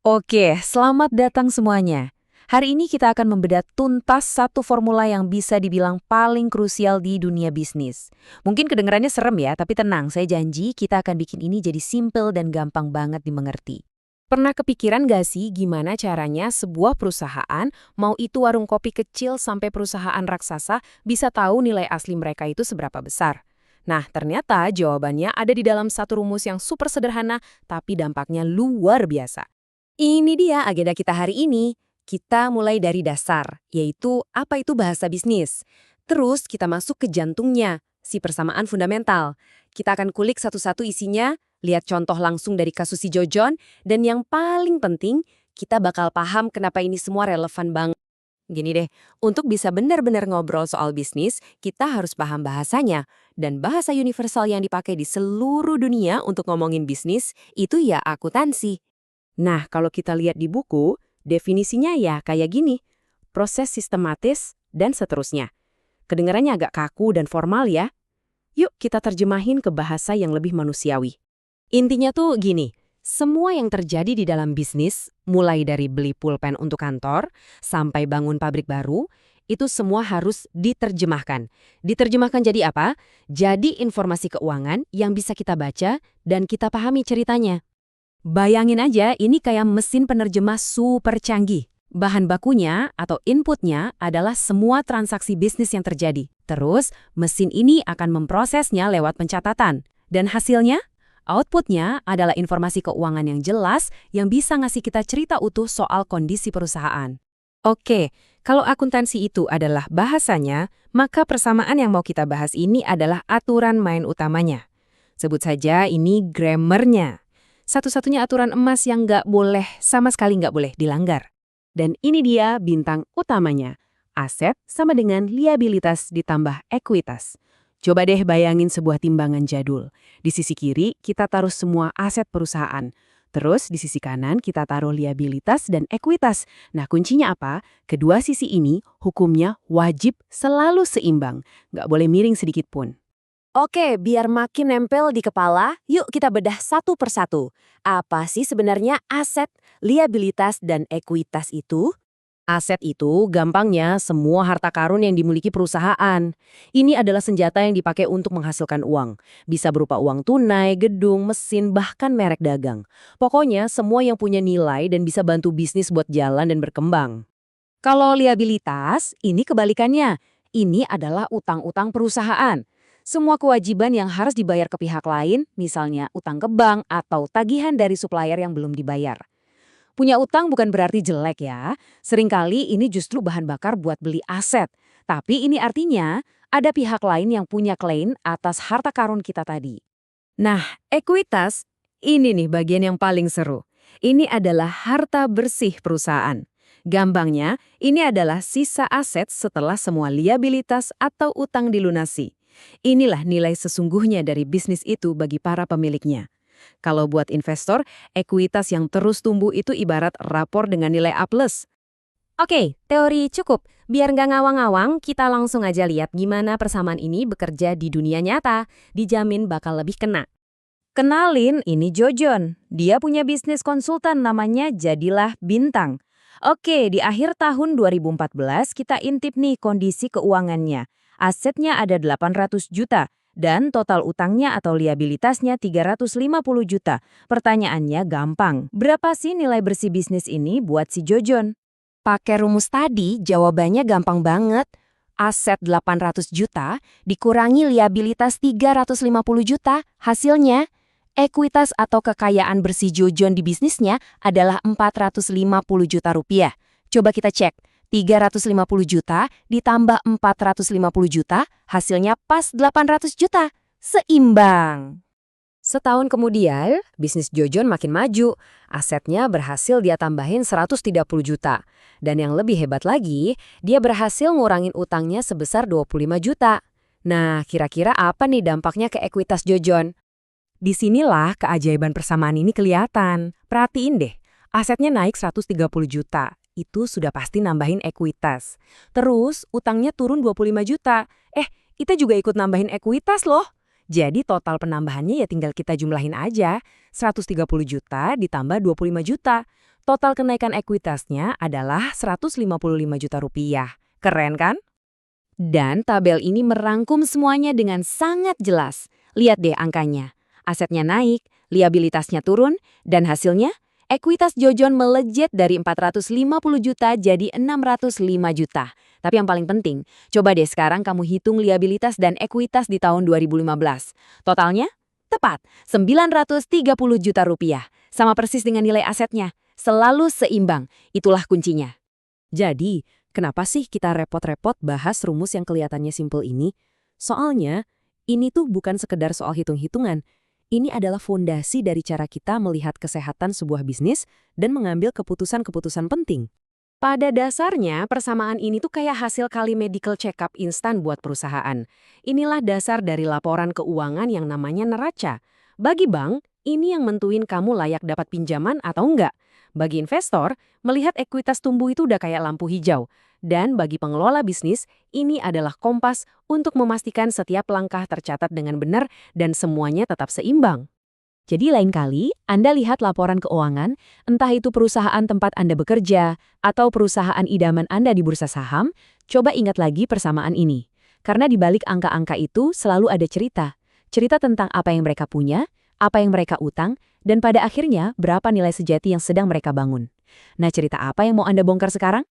Oke, selamat datang semuanya. Hari ini kita akan membedah tuntas satu formula yang bisa dibilang paling krusial di dunia bisnis. Mungkin kedengarannya serem ya, tapi tenang, saya janji kita akan bikin ini jadi simple dan gampang banget dimengerti. Pernah kepikiran gak sih gimana caranya sebuah perusahaan, mau itu warung kopi kecil sampai perusahaan raksasa, bisa tahu nilai asli mereka itu seberapa besar? Nah, ternyata jawabannya ada di dalam satu rumus yang super sederhana, tapi dampaknya luar biasa. Ini dia agenda kita hari ini. Kita mulai dari dasar, yaitu apa itu bahasa bisnis. Terus kita masuk ke jantungnya, si persamaan fundamental. Kita akan kulik satu-satu isinya, lihat contoh langsung dari kasus si Jojon, dan yang paling penting, kita bakal paham kenapa ini semua relevan banget. Gini deh, untuk bisa benar-benar ngobrol soal bisnis, kita harus paham bahasanya. Dan bahasa universal yang dipakai di seluruh dunia untuk ngomongin bisnis, itu ya akuntansi. Nah, kalau kita lihat di buku, definisinya ya kayak gini, proses sistematis dan seterusnya. Kedengarannya agak kaku dan formal ya. Yuk kita terjemahin ke bahasa yang lebih manusiawi. Intinya tuh gini, semua yang terjadi di dalam bisnis, mulai dari beli pulpen untuk kantor, sampai bangun pabrik baru, itu semua harus diterjemahkan. Diterjemahkan jadi apa? Jadi informasi keuangan yang bisa kita baca dan kita pahami ceritanya. Bayangin aja, ini kayak mesin penerjemah super canggih. Bahan bakunya atau inputnya adalah semua transaksi bisnis yang terjadi. Terus, mesin ini akan memprosesnya lewat pencatatan. Dan hasilnya? Outputnya adalah informasi keuangan yang jelas yang bisa ngasih kita cerita utuh soal kondisi perusahaan. Oke, kalau akuntansi itu adalah bahasanya, maka persamaan yang mau kita bahas ini adalah aturan main utamanya. Sebut saja ini grammarnya. Satu-satunya aturan emas yang sama sekali nggak boleh dilanggar. Dan ini dia bintang utamanya. Aset sama dengan liabilitas ditambah ekuitas. Coba deh bayangin sebuah timbangan jadul. Di sisi kiri kita taruh semua aset perusahaan. Terus di sisi kanan kita taruh liabilitas dan ekuitas. Nah kuncinya apa? Kedua sisi ini hukumnya wajib selalu seimbang. Nggak boleh miring sedikit pun. Oke, biar makin nempel di kepala, yuk kita bedah satu persatu. Apa sih sebenarnya aset, liabilitas, dan ekuitas itu? Aset itu gampangnya semua harta karun yang dimiliki perusahaan. Ini adalah senjata yang dipakai untuk menghasilkan uang. Bisa berupa uang tunai, gedung, mesin, bahkan merek dagang. Pokoknya semua yang punya nilai dan bisa bantu bisnis buat jalan dan berkembang. Kalau liabilitas, ini kebalikannya. Ini adalah utang-utang perusahaan. Semua kewajiban yang harus dibayar ke pihak lain, misalnya utang ke bank atau tagihan dari supplier yang belum dibayar. Punya utang bukan berarti jelek ya. Seringkali ini justru bahan bakar buat beli aset. Tapi ini artinya ada pihak lain yang punya klaim atas harta karun kita tadi. Nah, ekuitas, ini nih bagian yang paling seru. Ini adalah harta bersih perusahaan. Gampangnya, ini adalah sisa aset setelah semua liabilitas atau utang dilunasi. Inilah nilai sesungguhnya dari bisnis itu bagi para pemiliknya. Kalau buat investor, ekuitas yang terus tumbuh itu ibarat rapor dengan nilai A+. Oke, teori cukup. Biar nggak ngawang-ngawang, kita langsung aja lihat gimana persamaan ini bekerja di dunia nyata. Dijamin bakal lebih kena. Kenalin, ini Jojon. Dia punya bisnis konsultan namanya Jadilah Bintang. Oke, di akhir tahun 2014 kita intip nih kondisi keuangannya. Asetnya ada 800 juta dan total utangnya atau liabilitasnya 350 juta. Pertanyaannya gampang, berapa sih nilai bersih bisnis ini buat si Jojon? Pakai rumus tadi, jawabannya gampang banget. Aset 800 juta dikurangi liabilitas 350 juta, hasilnya ekuitas atau kekayaan bersih Jojon di bisnisnya adalah 450 juta rupiah. Coba kita cek, 350 juta ditambah 450 juta, hasilnya pas 800 juta. Seimbang. Setahun kemudian, bisnis Jojon makin maju. Asetnya berhasil dia tambahin 130 juta. Dan yang lebih hebat lagi, dia berhasil ngurangin utangnya sebesar 25 juta. Nah, kira-kira apa nih dampaknya ke ekuitas Jojon? Disinilah keajaiban persamaan ini kelihatan. Perhatiin deh, asetnya naik 130 juta. Itu sudah pasti nambahin ekuitas. Terus, utangnya turun 25 juta. Kita juga ikut nambahin ekuitas loh. Jadi total penambahannya ya tinggal kita jumlahin aja. 130 juta ditambah 25 juta. Total kenaikan ekuitasnya adalah 155 juta rupiah. Keren kan? Dan tabel ini merangkum semuanya dengan sangat jelas. Lihat deh angkanya. Asetnya naik, liabilitasnya turun, dan hasilnya ekuitas Jojon melejit dari 450 juta jadi 605 juta. Tapi yang paling penting, coba deh sekarang kamu hitung liabilitas dan ekuitas di tahun 2015. Totalnya? Tepat, 930 juta rupiah. Sama persis dengan nilai asetnya. Selalu seimbang. Itulah kuncinya. Jadi, kenapa sih kita repot-repot bahas rumus yang kelihatannya simpel ini? Soalnya, ini tuh bukan sekedar soal hitung-hitungan. Ini adalah fondasi dari cara kita melihat kesehatan sebuah bisnis dan mengambil keputusan-keputusan penting. Pada dasarnya, persamaan ini tuh kayak hasil kali medical check-up instan buat perusahaan. Inilah dasar dari laporan keuangan yang namanya neraca. Bagi bank, ini yang menentuin kamu layak dapat pinjaman atau enggak. Bagi investor, melihat ekuitas tumbuh itu udah kayak lampu hijau. Dan bagi pengelola bisnis, ini adalah kompas untuk memastikan setiap langkah tercatat dengan benar dan semuanya tetap seimbang. Jadi lain kali, Anda lihat laporan keuangan, entah itu perusahaan tempat Anda bekerja, atau perusahaan idaman Anda di bursa saham, coba ingat lagi persamaan ini. Karena di balik angka-angka itu selalu ada cerita. Cerita tentang apa yang mereka punya, apa yang mereka utang, dan pada akhirnya berapa nilai sejati yang sedang mereka bangun. Nah, cerita apa yang mau Anda bongkar sekarang?